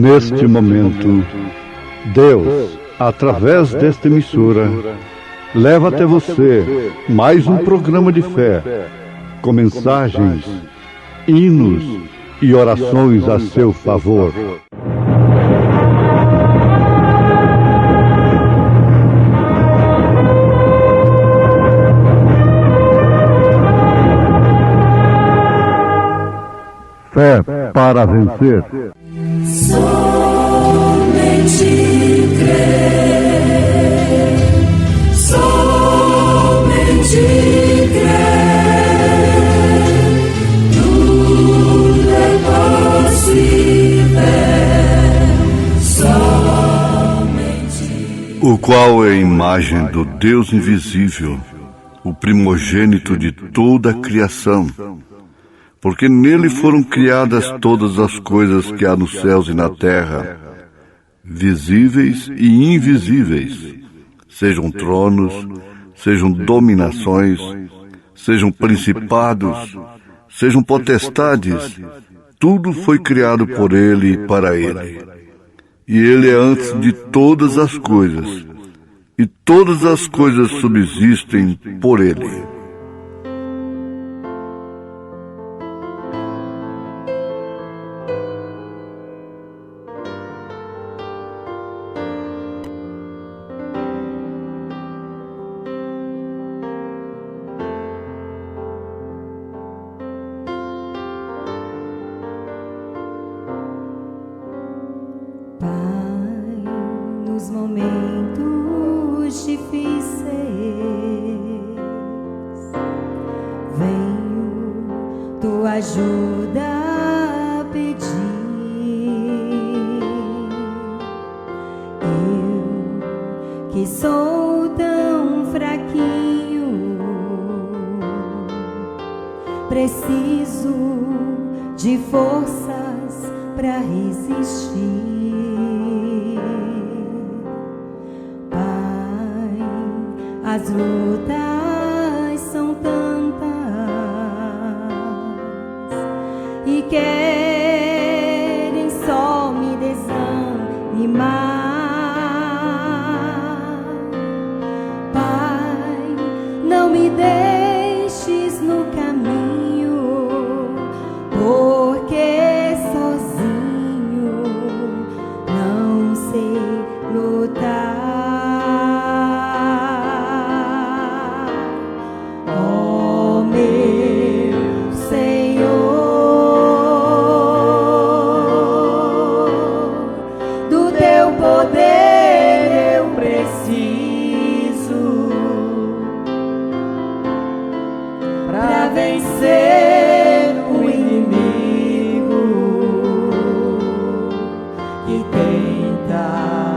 Neste momento, Deus, através desta emissora, leva até você mais um programa de fé, com mensagens, hinos e orações a seu favor. Fé para vencer. Somente crer, somente crer, tudo é possível, somente. O qual é a imagem do Deus invisível, o primogênito de toda a criação. Porque nele foram criadas todas as coisas que há nos céus e na terra, visíveis e invisíveis, sejam tronos, sejam dominações, sejam principados, sejam potestades, tudo foi criado por ele e para ele. E ele é antes de todas as coisas, e todas as coisas subsistem por ele. Nos momentos difíceis, venho tua ajuda a pedir. Eu que sou tão fraquinho, preciso de forças para resistir. As lutas são tantas e querem só me desanimar. Pai, não me deixes no caminho, porque sozinho não sei lutar. Vencer o inimigo que tenta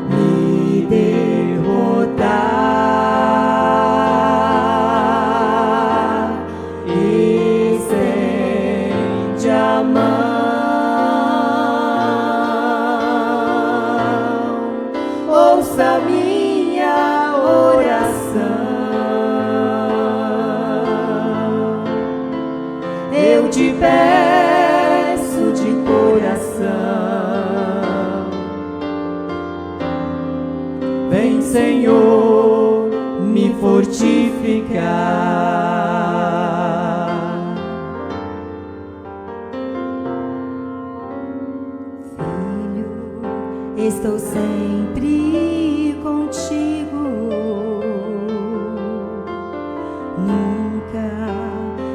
me derrotar. Estende a mão, ouça minha oração. Eu te peço de coração, vem, Senhor, me fortificar. Filho, estou sempre contigo, nunca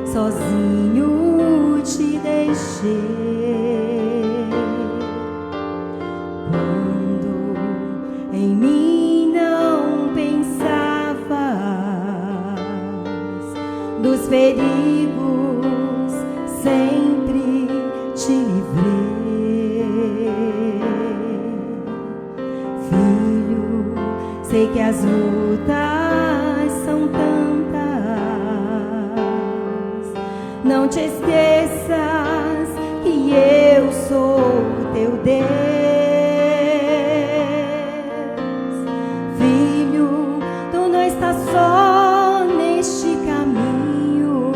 sozinho te deixei. Quando em mim não pensavas, dos perigos sempre te livrei. Filho, sei que as lutas são tantas, não te esqueças que eu sou o teu Deus. Filho, tu não estás só neste caminho,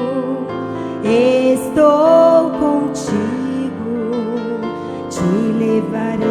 estou contigo, te levarei.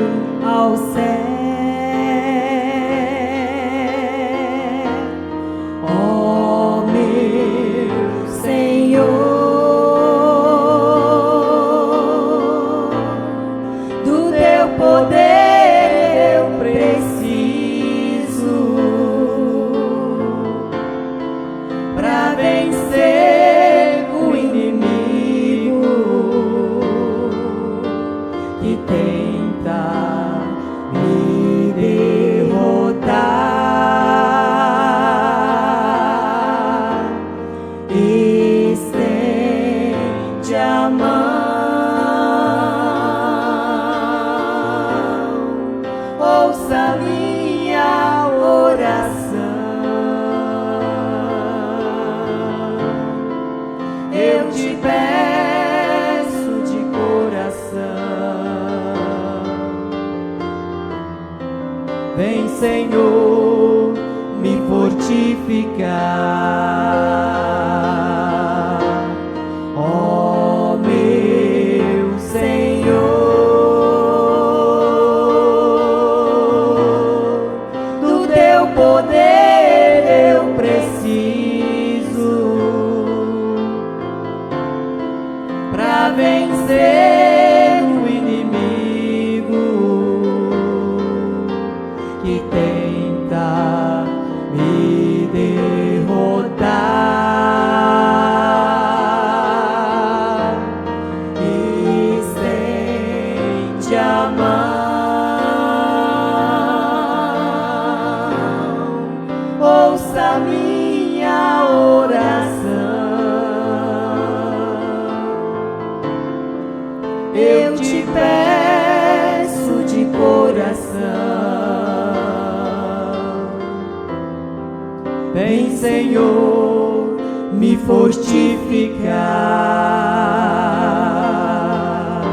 Vem, Senhor, me fortificar.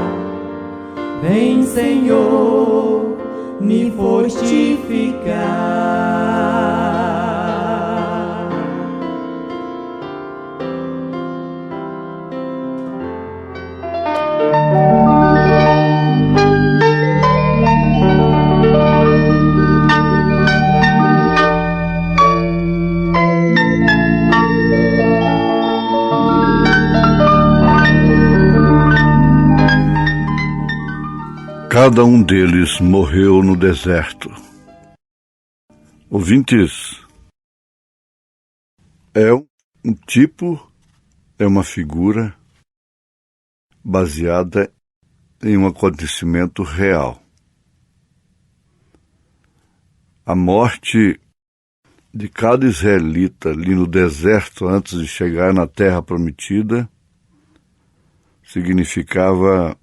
Vem, Senhor, me fortificar. Cada um deles morreu no deserto. Ouvintes, é um tipo, é uma figura baseada em um acontecimento real. A morte de cada israelita ali no deserto antes de chegar na terra prometida significava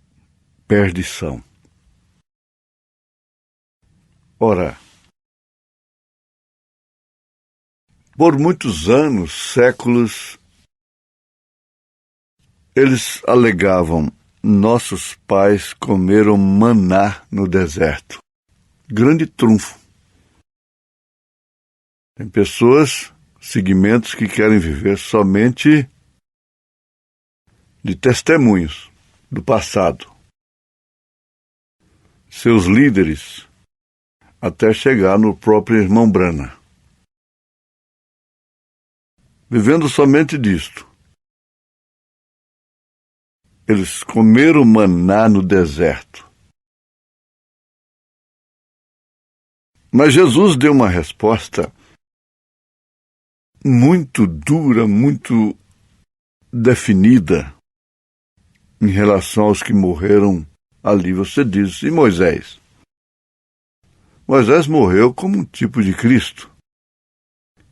perdição. Ora, por muitos anos, séculos, eles alegavam: nossos pais comeram maná no deserto. Grande trunfo. Tem pessoas, segmentos que querem viver somente de testemunhos do passado. Seus líderes, até chegar no próprio irmão Brana. Vivendo somente disto. Eles comeram maná no deserto. Mas Jesus deu uma resposta muito dura, muito definida em relação aos que morreram ali. Você diz: e Moisés? Moisés morreu como um tipo de Cristo,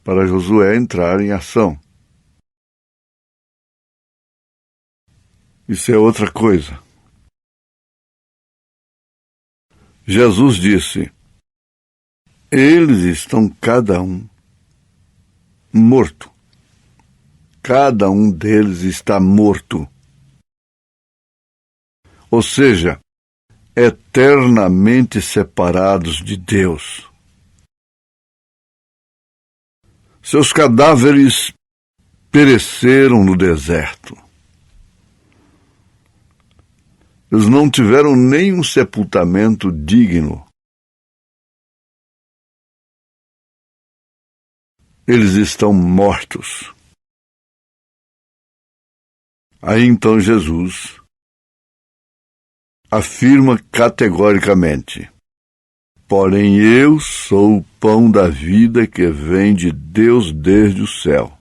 para Josué entrar em ação. Isso é outra coisa. Jesus disse: eles estão cada um morto. Cada um deles está morto. Ou seja, eternamente separados de Deus. Seus cadáveres pereceram no deserto. Eles não tiveram nenhum sepultamento digno. Eles estão mortos. Aí então Jesus afirma categoricamente: porém eu sou o pão da vida que vem de Deus desde o céu.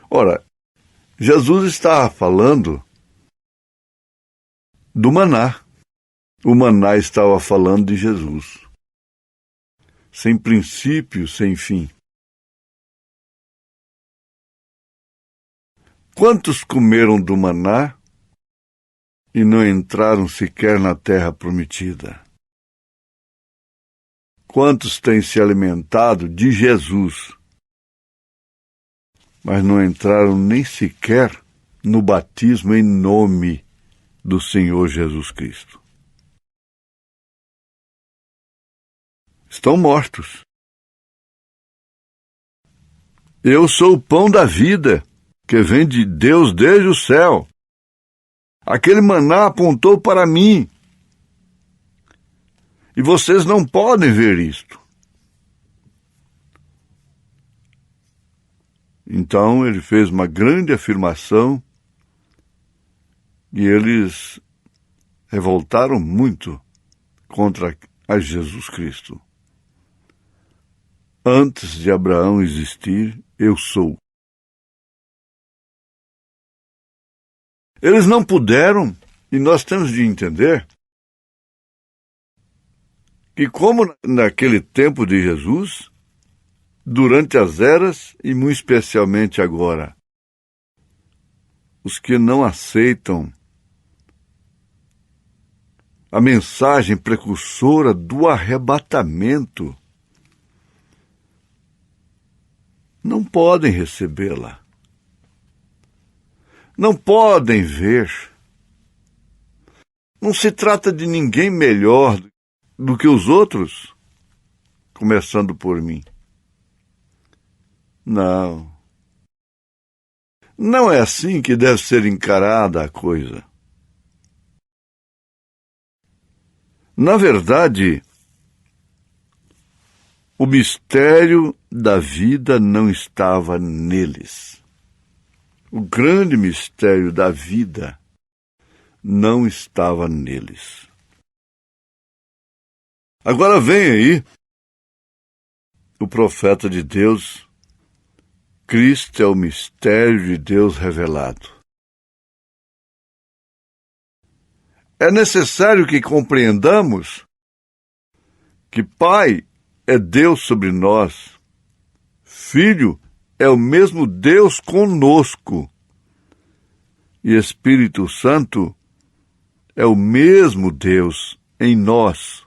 Ora, Jesus estava falando do maná. O maná estava falando de Jesus. Sem princípio, sem fim. Quantos comeram do maná e não entraram sequer na terra prometida? Quantos têm se alimentado de Jesus, mas não entraram nem sequer no batismo em nome do Senhor Jesus Cristo? Estão mortos. Eu sou o pão da vida, que vem de Deus desde o céu. Aquele maná apontou para mim. E vocês não podem ver isto. Então ele fez uma grande afirmação e eles revoltaram muito contra a Jesus Cristo. Antes de Abraão existir, eu sou. Eles não puderam, e nós temos de entender que, como naquele tempo de Jesus, durante as eras, e muito especialmente agora, os que não aceitam a mensagem precursora do arrebatamento, podem recebê-la. Não podem ver. Não se trata de ninguém melhor do que os outros, começando por mim. Não. Não é assim que deve ser encarada a coisa. Na verdade, o mistério da vida não estava neles. O grande mistério da vida não estava neles. Agora vem aí o profeta de Deus. Cristo é o mistério de Deus revelado. É necessário que compreendamos que Pai é Deus sobre nós, Filho é o mesmo Deus conosco e Espírito Santo é o mesmo Deus em nós.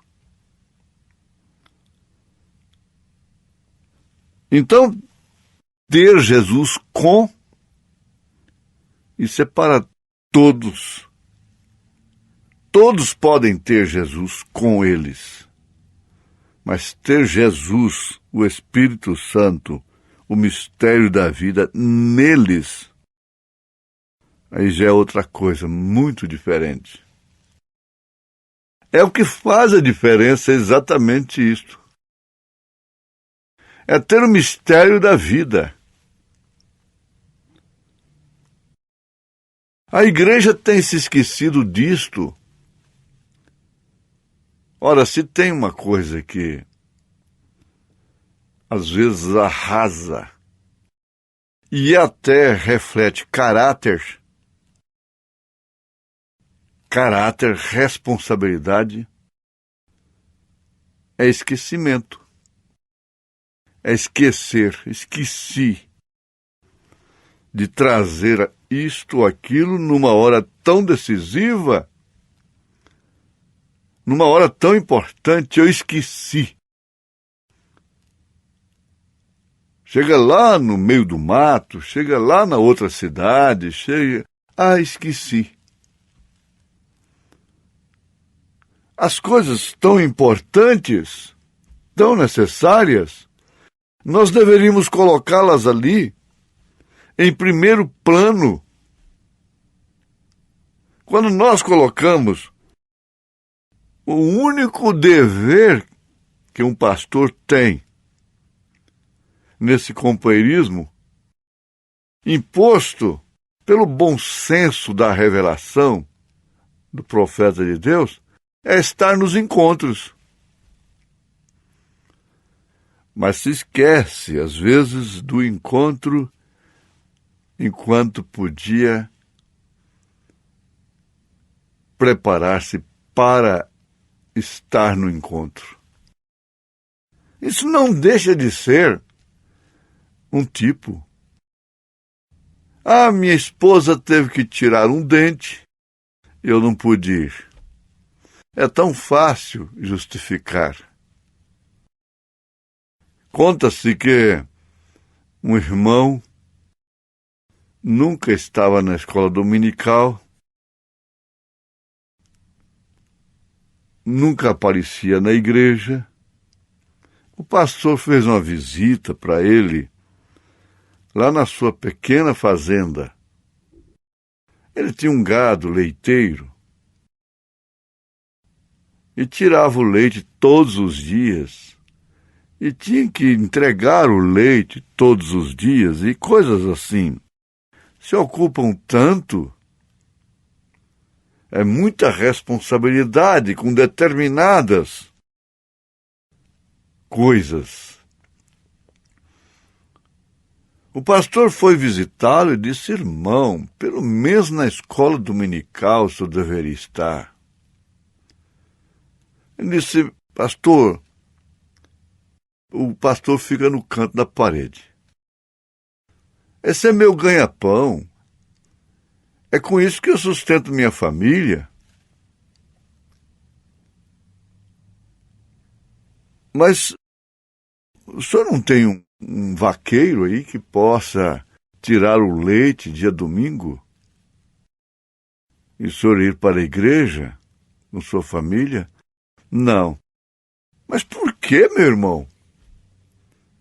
Então, ter Jesus com, isso é para todos. Todos podem ter Jesus com eles. Mas ter Jesus, o Espírito Santo, o mistério da vida, neles, aí já é outra coisa, muito diferente. É o que faz a diferença, é exatamente isto. É ter o mistério da vida. A igreja tem se esquecido disto. Ora, se tem uma coisa que às vezes arrasa e até reflete caráter, responsabilidade, é esquecimento. É esquecer, esqueci de trazer isto ou aquilo numa hora tão decisiva, numa hora tão importante, eu esqueci. Chega lá no meio do mato, chega lá na outra cidade, esqueci. As coisas tão importantes, tão necessárias, nós deveríamos colocá-las ali em primeiro plano. Quando nós colocamos o único dever que um pastor tem nesse companheirismo, imposto pelo bom senso da revelação do profeta de Deus, é estar nos encontros. Mas se esquece, às vezes, do encontro enquanto podia preparar-se para estar no encontro. Isso não deixa de ser um tipo. Minha esposa teve que tirar um dente, eu não pude ir. É tão fácil justificar. Conta-se que um irmão nunca estava na escola dominical, nunca aparecia na igreja. O pastor fez uma visita para ele lá na sua pequena fazenda. Ele tinha um gado leiteiro e tirava o leite todos os dias e tinha que entregar o leite todos os dias e coisas assim. Se ocupam tanto, é muita responsabilidade com determinadas coisas. O pastor foi visitá-lo e disse: irmão, pelo menos na escola dominical o senhor deveria estar. Ele disse: pastor, o pastor fica no canto da parede. Esse é meu ganha-pão. É com isso que eu sustento minha família. Mas o senhor não tem um vaqueiro aí que possa tirar o leite dia domingo e o senhor ir para a igreja com sua família? Não. Mas por que, meu irmão?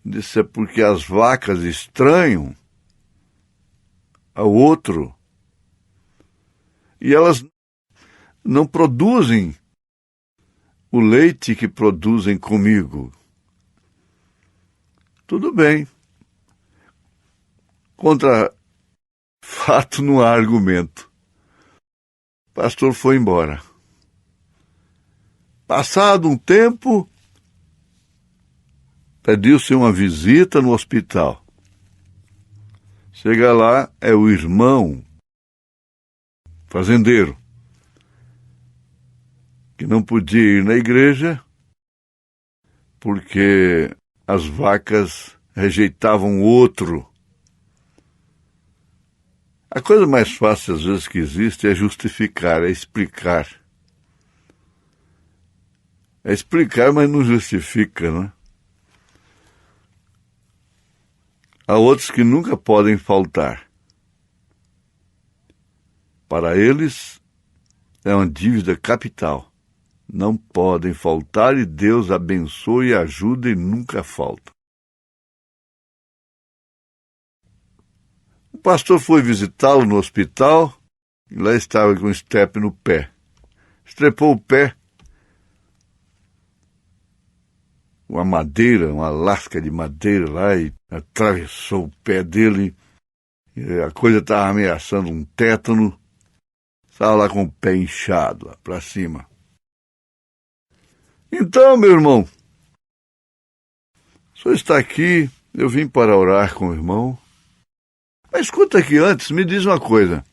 Disse, é porque as vacas estranham ao outro e elas não produzem o leite que produzem comigo. Tudo bem. Contra fato não há argumento. O pastor foi embora. Passado um tempo, pediu-se uma visita no hospital. Chega lá, é o irmão fazendeiro, que não podia ir na igreja porque as vacas rejeitavam o outro. A coisa mais fácil, às vezes, que existe é justificar, é explicar. É explicar, mas não justifica, né? Há outros que nunca podem faltar. Para eles, é uma dívida capital. Não podem faltar e Deus abençoe e ajuda e nunca falta. O pastor foi visitá-lo no hospital e lá estava com um estepe no pé. Estrepou o pé, uma madeira, uma lasca de madeira lá e atravessou o pé dele. E a coisa estava ameaçando um tétano. Estava lá com o pé inchado, lá para cima. Então, meu irmão, o senhor está aqui, eu vim para orar com o irmão. Mas escuta aqui antes, me diz uma coisa.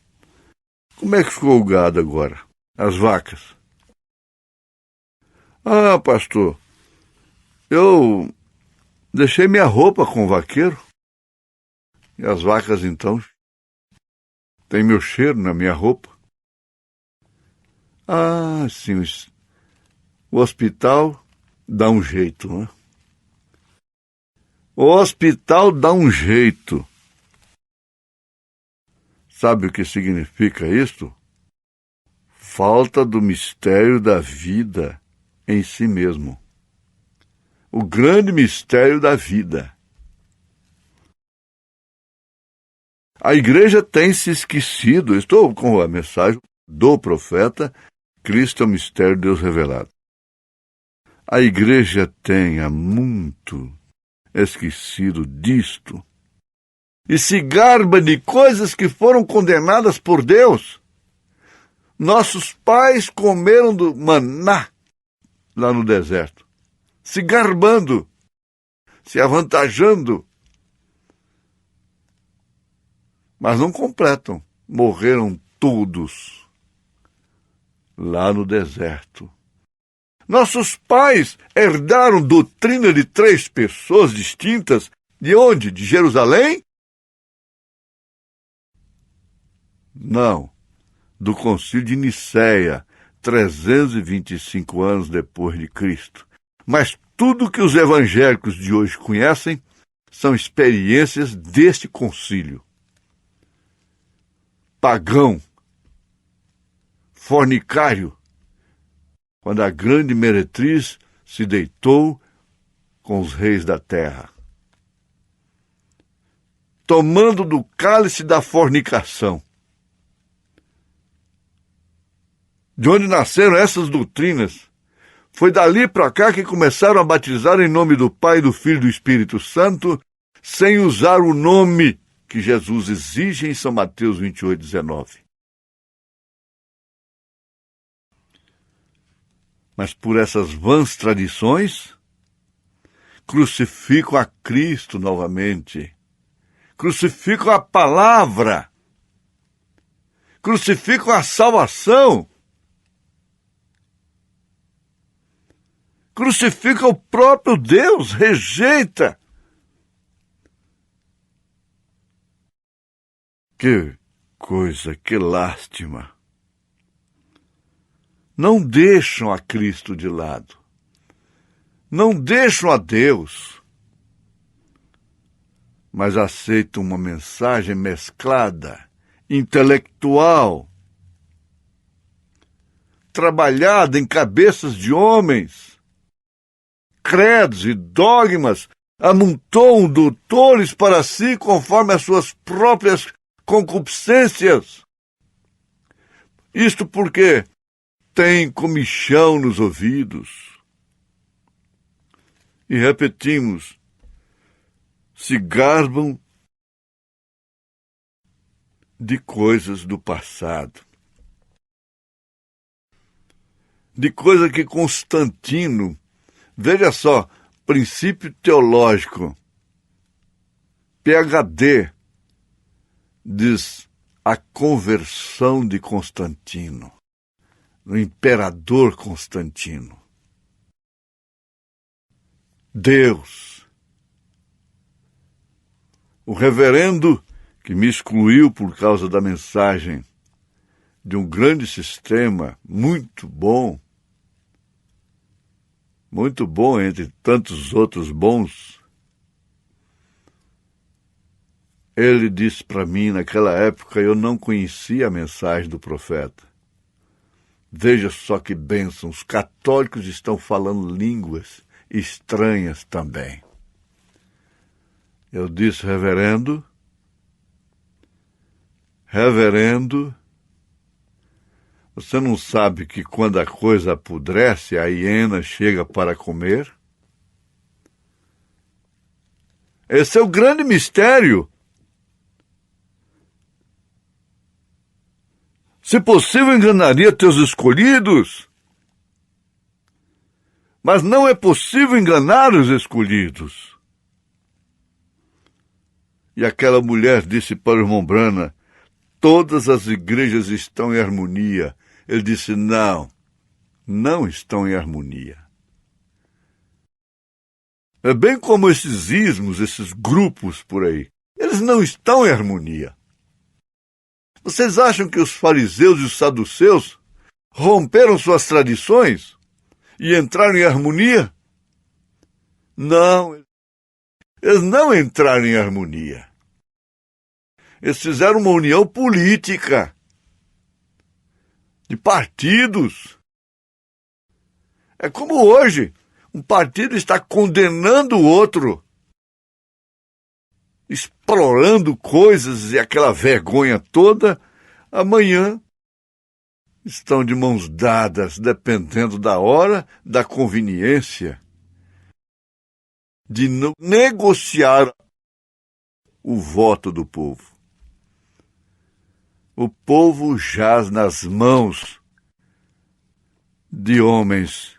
Como é que ficou o gado agora? As vacas? Ah, pastor, eu deixei minha roupa com o vaqueiro. E as vacas, então, têm meu cheiro na minha roupa. Ah, sim, o hospital dá um jeito, né? O hospital dá um jeito. Sabe o que significa isto? Falta do mistério da vida em si mesmo. O grande mistério da vida. A igreja tem se esquecido, estou com a mensagem do profeta, Cristo é o mistério de Deus revelado. A igreja tem há muito esquecido disto e se garba de coisas que foram condenadas por Deus. Nossos pais comeram do maná lá no deserto, se garbando, se avantajando, mas não completam, morreram todos lá no deserto. Nossos pais herdaram doutrina de 3 pessoas distintas. De onde? De Jerusalém? Não. Do Concílio de Nicéia, 325 anos depois de Cristo. Mas tudo que os evangélicos de hoje conhecem são experiências deste concílio. Pagão, fornicário, quando a grande meretriz se deitou com os reis da terra, tomando do cálice da fornicação. De onde nasceram essas doutrinas? Foi dali para cá que começaram a batizar em nome do Pai, do Filho e do Espírito Santo, sem usar o nome que Jesus exige em São Mateus 28:19. Mas por essas vãs tradições, crucificam a Cristo novamente, crucificam a palavra, crucificam a salvação, crucificam o próprio Deus, rejeita. Que coisa, que lástima. Não deixam a Cristo de lado. Não deixam a Deus. mas aceitam uma mensagem mesclada, intelectual, trabalhada em cabeças de homens, credos e dogmas, amontoam doutores para si conforme as suas próprias concupiscências. Isto porque tem comichão nos ouvidos. E repetimos, se garbam de coisas do passado, de coisa que Constantino, veja só, princípio teológico, PhD, diz a conversão de Constantino, do imperador Constantino. Deus. O reverendo que me excluiu por causa da mensagem de um grande sistema muito bom entre tantos outros bons, ele disse para mim, naquela época eu não conhecia a mensagem do profeta. Veja só que bênção, os católicos estão falando línguas estranhas também. Eu disse, reverendo, você não sabe que quando a coisa apodrece, a hiena chega para comer? Esse é o grande mistério. Se possível, enganaria teus escolhidos, mas não é possível enganar os escolhidos. E aquela mulher disse para o irmão Brana, todas as igrejas estão em harmonia. Ele disse, não estão em harmonia. É bem como esses ismos, esses grupos por aí. Eles não estão em harmonia. Vocês acham que os fariseus e os saduceus romperam suas tradições e entraram em harmonia? Não, eles não entraram em harmonia. Eles fizeram uma união política, de partidos. É como hoje, um partido está condenando o outro, explorando coisas e aquela vergonha toda. Amanhã estão de mãos dadas, dependendo da hora, da conveniência, de negociar o voto do povo. O povo jaz nas mãos de homens.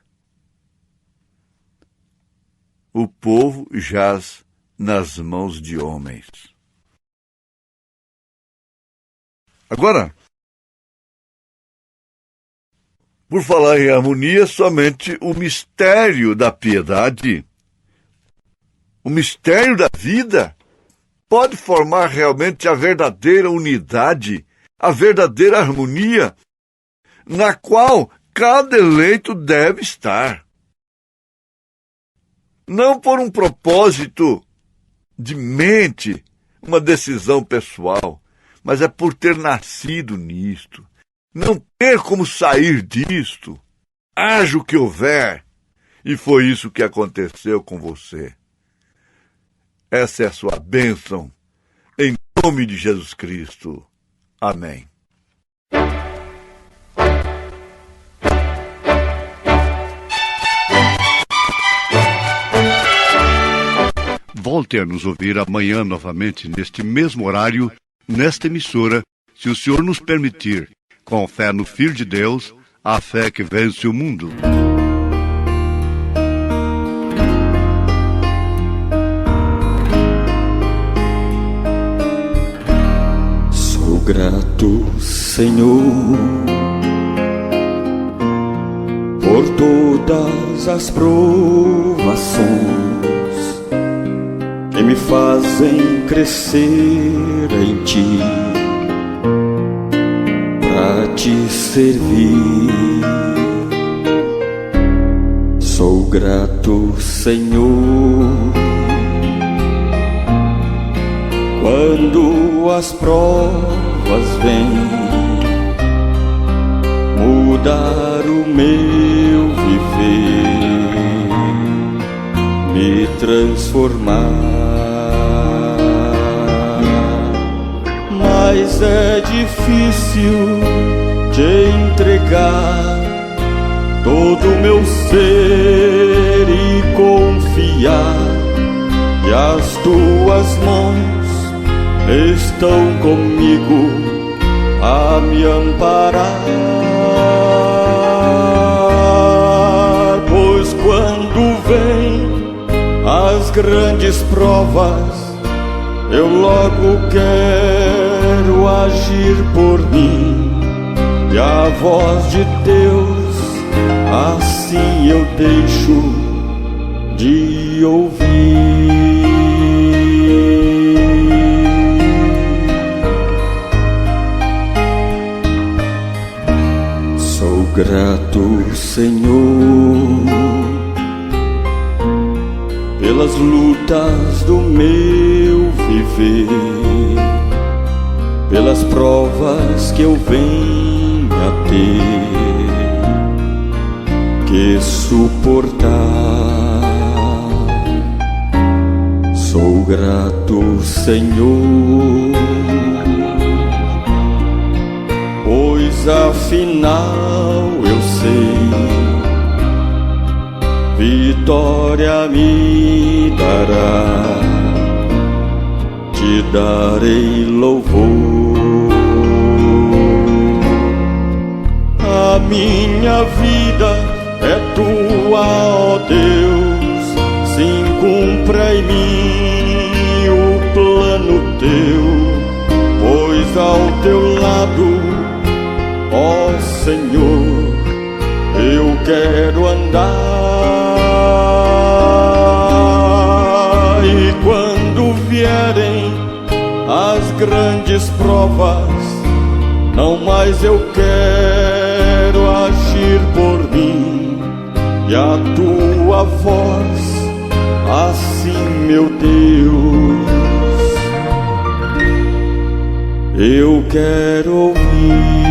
O povo jaz nas mãos de homens. Agora, por falar em harmonia, somente o mistério da piedade, o mistério da vida, pode formar realmente a verdadeira unidade, a verdadeira harmonia, na qual cada eleito deve estar. Não por um propósito de mente, uma decisão pessoal, mas é por ter nascido nisto, não ter como sair disto, haja o que houver, e foi isso que aconteceu com você. Essa é a sua bênção, em nome de Jesus Cristo. Amém. Volte a nos ouvir amanhã novamente, neste mesmo horário, nesta emissora, se o Senhor nos permitir, com fé no Filho de Deus, a fé que vence o mundo. Sou grato, Senhor, por todas as provações que me fazem crescer em Ti, pra Te servir. Sou grato, Senhor, quando as provas vêm mudar o meu viver, me transformar. Mas é difícil te entregar todo o meu ser e confiar que as tuas mãos estão comigo a me amparar. Pois quando vem as grandes provas, eu logo quero agir por mim, e a voz de Deus assim eu deixo de ouvir. Sou grato, Senhor, pelas lutas do meu viver, pelas provas que eu venho a ter que suportar. Sou grato, Senhor, pois afinal eu sei, vitória me dará, te darei louvor. A minha vida é tua, ó Deus, sim, cumpra em mim o plano teu, pois ao teu lado, ó Senhor, eu quero andar. E quando vierem as grandes provas, não mais eu quero agir por mim, e a tua voz assim, meu Deus, eu quero ouvir.